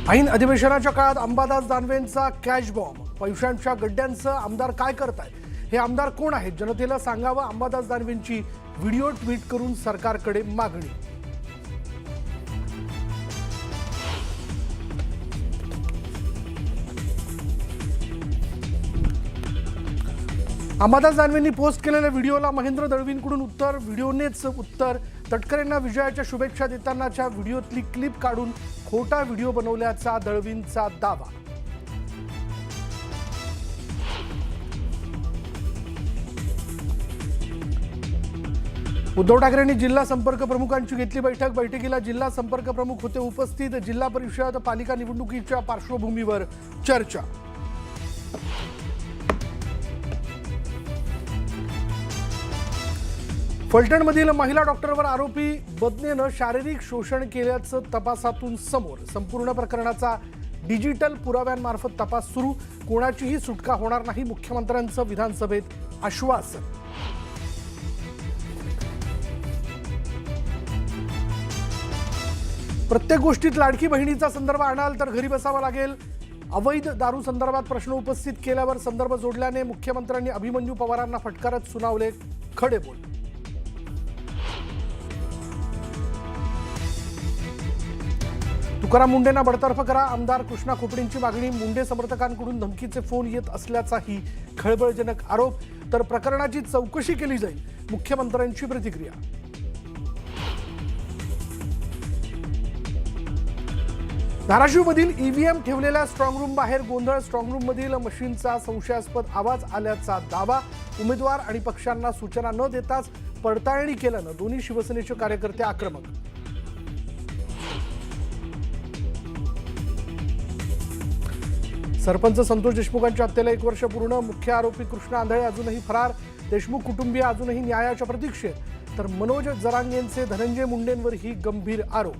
ऐन अधिवेशनाच्या काळात अंबादास दानवेंचा कॅश बॉम्ब, पैशांच्या गड्ड्यांचं आमदार काय करतायत, हे आमदार कोण आहेत, जनतेला सांगावं. अंबादास दानवेंची व्हिडिओ ट्विट करून सरकारकडे मागणी. अंबादास दानवेंनी पोस्ट केलेल्या व्हिडिओला महेंद्र दळवींकडून उत्तर. व्हिडिओनेच उत्तर. तटकरेंना विजयाच्या शुभेच्छा देतानाच्या व्हिडिओतली क्लिप काढून खोटा व्हिडिओ बनवल्याचा दळवींचा दावा. उद्धव ठाकरेंनी जिल्हा संपर्क प्रमुखांची घेतली बैठक. बैठकीला जिल्हा संपर्क प्रमुख होते उपस्थित. जिल्हा परिषद पालिका निवडणुकीच्या पार्श्वभूमीवर चर्चा. फलटणमधील महिला डॉक्टरवर आरोपी बदनेनं शारीरिक शोषण केल्याचं तपासातून समोर. संपूर्ण प्रकरणाचा डिजिटल पुराव्यांमार्फत तपास सुरू. कोणाचीही सुटका होणार नाही, मुख्यमंत्र्यांचं विधानसभेत आश्वासन. प्रत्येक गोष्टीत लाडकी बहिणीचा संदर्भ आणाल तर घरी बसावं लागेल. अवैध दारू संदर्भात प्रश्न उपस्थित केल्यावर संदर्भ जोडल्याने मुख्यमंत्र्यांनी अभिमन्यू पवारांना फटकारत सुनावले खडे बोल. तुकाराम मुंडेंना बडतर्फ करा, आमदार कृष्णा खोपडेंची मागणी. मुंडे समर्थकांकडून धमकीचे फोन येत असल्याचाही खळबळजनक आरोप. तर प्रकरणाची चौकशी केली जाईल, मुख्यमंत्र्यांची प्रतिक्रिया. धाराशिवमधील ईव्हीएम ठेवलेल्या स्ट्रॉंगरूम बाहेर गोंधळ. स्ट्रॉंगरूममधील मशीनचा संशयास्पद आवाज आल्याचा दावा. उमेदवार आणि पक्षांना सूचना न देताच पडताळणी केल्यानं दोन्ही शिवसेनेचे कार्यकर्ते आक्रमक. सरपंच संतोष देशमुखांच्या हत्येला 1 वर्ष पूर्ण. मुख्य आरोपी कृष्णा आंधळे अजूनही फरार. देशमुख कुटुंबीय अजूनही न्यायाच्या प्रतीक्षेत. तर मनोज जरांगेंचे धनंजय मुंडेंवरही गंभीर आरोप.